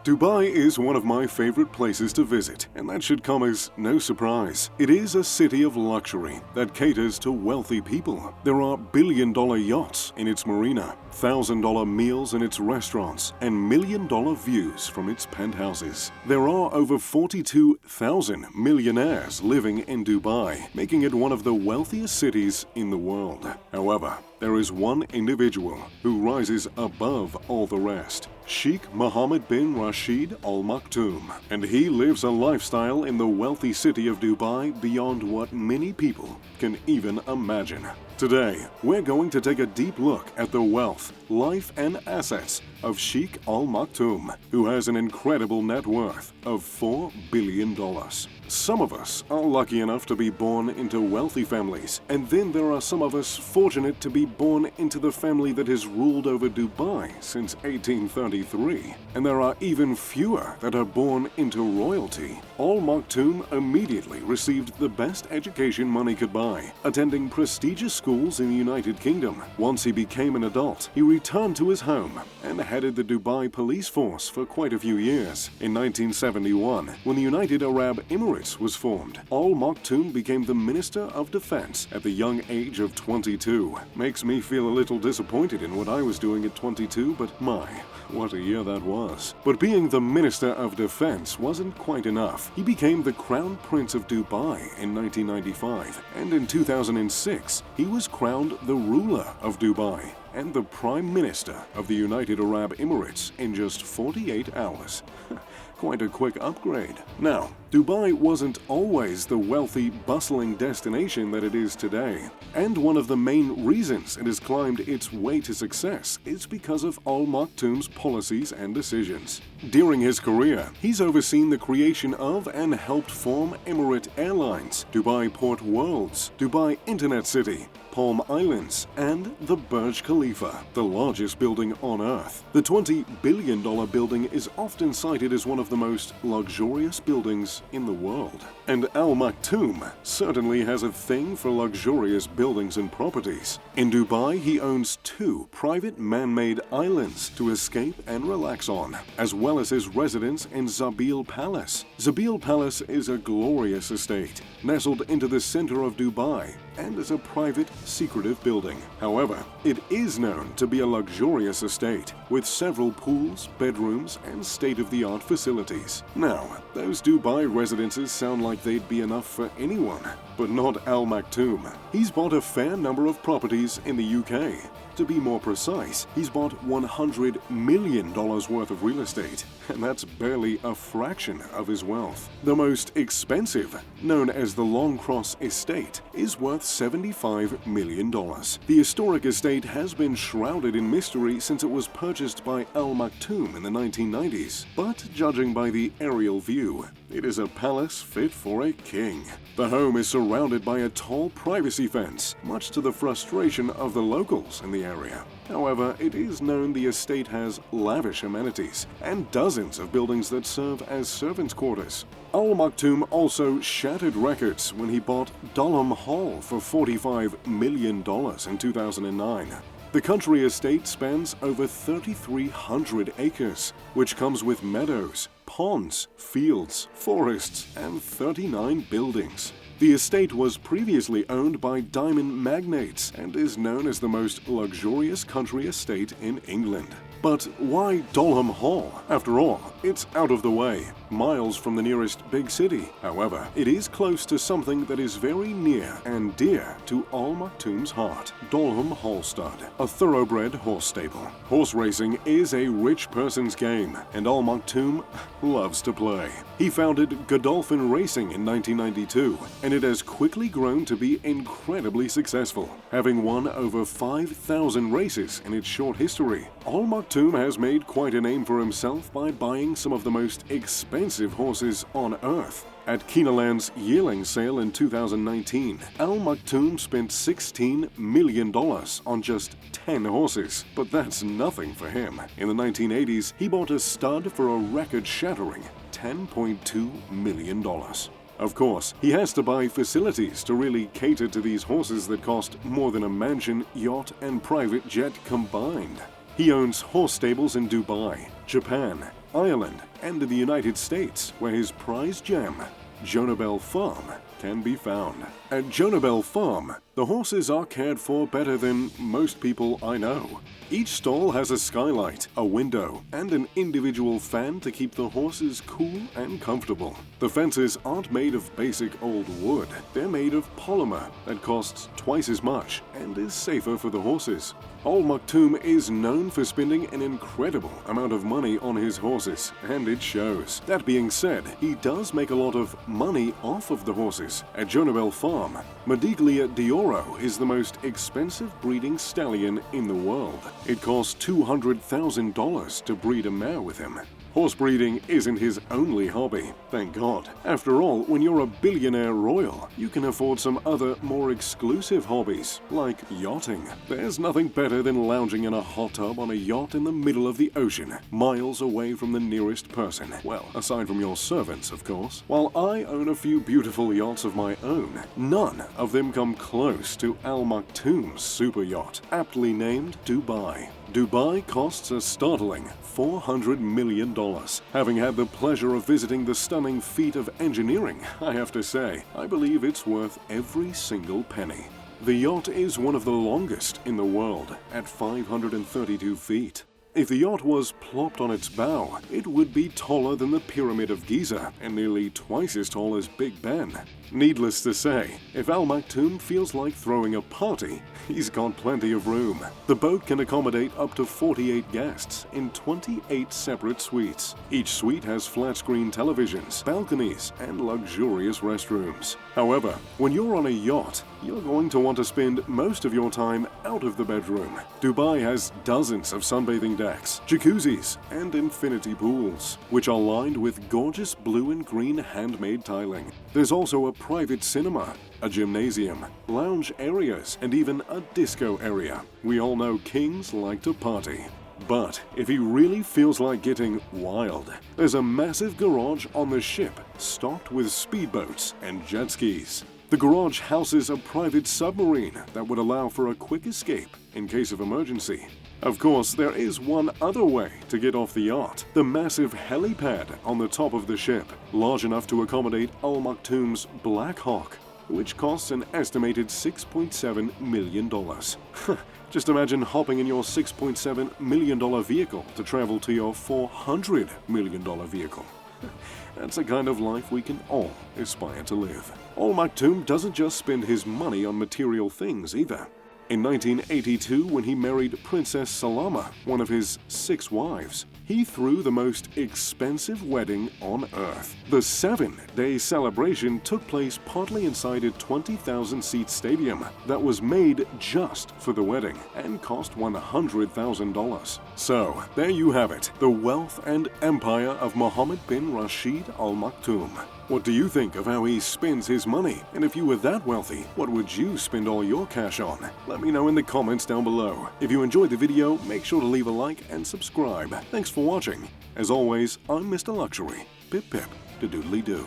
Dubai is one of my favorite places to visit, and that should come as no surprise. It is a city of luxury that caters to wealthy people. There are billion-dollar yachts in its marina, $1,000 meals in its restaurants, and million-dollar views from its penthouses. There are over 42,000 millionaires living in Dubai, making it one of the wealthiest cities in the world. However, there is one individual who rises above all the rest. Sheikh Mohammed bin Rashid Al Maktoum, and he lives a lifestyle in the wealthy city of Dubai beyond what many people can even imagine. Today, we're going to take a deep look at the wealth, life, and assets of Sheikh Al Maktoum, who has an incredible net worth of $4 billion. Some of us are lucky enough to be born into wealthy families, and then there are some of us fortunate to be born into the family that has ruled over Dubai since 1833. And there are even fewer that are born into royalty. Al Maktoum immediately received the best education money could buy, attending prestigious schools in the United Kingdom. Once he became an adult, he returned to his home and headed the Dubai police force for quite a few years. In 1971, when the United Arab Emirates was formed, Al Maktoum became the Minister of Defense at the young age of 22. Makes me feel a little disappointed in what I was doing at 22, but my, what a year that was. But being the Minister of Defense wasn't quite enough. He became the Crown Prince of Dubai in 1995, and in 2006, he was crowned the ruler of Dubai and the Prime Minister of the United Arab Emirates in just 48 hours. Quite a quick upgrade. Now, Dubai wasn't always the wealthy, bustling destination that it is today. And one of the main reasons it has climbed its way to success is because of Al Maktoum's policies and decisions. During his career, he's overseen the creation of and helped form Emirate Airlines, Dubai Port Worlds, Dubai Internet City, Palm Islands, and the Burj Khalifa, the largest building on Earth. The $20 billion building is often cited as one of the most luxurious buildings in the world. And Al Maktoum certainly has a thing for luxurious buildings and properties. In Dubai, he owns 2 private man-made islands to escape and relax on, as well as his residence in Zabil Palace. Zabil Palace is a glorious estate, nestled into the center of Dubai, and is a private, secretive building. However, it is known to be a luxurious estate, with several pools, bedrooms, and state-of-the-art facilities. Now, those Dubai residences sound like they'd be enough for anyone, but not Al Maktoum. He's bought a fair number of properties in the UK. To be more precise, he's bought $100 million worth of real estate, and that's barely a fraction of his wealth. The most expensive, known as the Long Cross Estate, is worth $75 million. The historic estate has been shrouded in mystery since it was purchased by Al Maktoum in the 1990s, but judging by the aerial view, it is a palace fit for a king. The home is surrounded by a tall privacy fence, much to the frustration of the locals in the area. However, it is known the estate has lavish amenities and dozens of buildings that serve as servants' quarters. Al Maktoum also shattered records when he bought Dolam Hall for $45 million in 2009. The country estate spans over 3,300 acres, which comes with meadows, ponds, fields, forests, and 39 buildings. The estate was previously owned by diamond magnates and is known as the most luxurious country estate in England. But why Dolam Hall? After all, it's out of the way, miles from the nearest big city. However, it is close to something that is very near and dear to Al Maktoum's heart: Dolam Hall Stud, a thoroughbred horse stable. Horse racing is a rich person's game, and Al Maktoum loves to play. He founded Godolphin Racing in 1992, and it has quickly grown to be incredibly successful, having won over 5,000 races in its short history. Al Maktoum has made quite a name for himself by buying some of the most expensive horses on Earth. At Keeneland's yearling sale in 2019, Al Maktoum spent $16 million on just 10 horses, but that's nothing for him. In the 1980s, he bought a stud for a record-shattering $10.2 million. Of course, he has to buy facilities to really cater to these horses that cost more than a mansion, yacht, and private jet combined. He owns horse stables in Dubai, Japan, Ireland, and in the United States, where his prize gem, Jonabell Farm, can be found. At Jonabell Farm, the horses are cared for better than most people I know. Each stall has a skylight, a window, and an individual fan to keep the horses cool and comfortable. The fences aren't made of basic old wood. They're made of polymer that costs twice as much and is safer for the horses. Al Maktoum is known for spending an incredible amount of money on his horses, and it shows. That being said, he does make a lot of money off of the horses. At Jonabell Farm, Mediglia d'Oro is the most expensive breeding stallion in the world. It costs $200,000 to breed a mare with him. Horse breeding isn't his only hobby, thank God. After all, when you're a billionaire royal, you can afford some other, more exclusive hobbies, like yachting. There's nothing better than lounging in a hot tub on a yacht in the middle of the ocean, miles away from the nearest person. Well, aside from your servants, of course. While I own a few beautiful yachts of my own, none of them come close to Al Maktoum's super yacht, aptly named Dubai. Dubai costs a startling $400 million. Having had the pleasure of visiting the stunning feat of engineering, I have to say, I believe it's worth every single penny. The yacht is one of the longest in the world, at 532 feet. If the yacht was plopped on its bow, it would be taller than the Pyramid of Giza and nearly twice as tall as Big Ben. Needless to say, if Al Maktoum feels like throwing a party, he's got plenty of room. The boat can accommodate up to 48 guests in 28 separate suites. Each suite has flat-screen televisions, balconies, and luxurious restrooms. However, when you're on a yacht, you're going to want to spend most of your time out of the bedroom. Dubai has dozens of sunbathing decks, jacuzzis, and infinity pools, which are lined with gorgeous blue and green handmade tiling. There's also a private cinema, a gymnasium, lounge areas, and even a disco area. We all know kings like to party. But if he really feels like getting wild, there's a massive garage on the ship stocked with speedboats and jet skis. The garage houses a private submarine that would allow for a quick escape in case of emergency. Of course, there is one other way to get off the yacht: the massive helipad on the top of the ship, large enough to accommodate Al Maktoum's Black Hawk, which costs an estimated $6.7 million. Just imagine hopping in your $6.7 million vehicle to travel to your $400 million vehicle. That's the kind of life we can all aspire to live. Al Maktoum doesn't just spend his money on material things either. In 1982, when he married Princess Salama, one of his 6 wives, he threw the most expensive wedding on earth. The 7-day celebration took place partly inside a 20,000-seat stadium that was made just for the wedding and cost $100,000. So, there you have it, the wealth and empire of Mohammed bin Rashid Al Maktoum. What do you think of how he spends his money? And if you were that wealthy, what would you spend all your cash on? Let me know in the comments down below. If you enjoyed the video, make sure to leave a like and subscribe. Thanks for watching. As always, I'm Mr. Luxury. Pip pip, to doodly doo.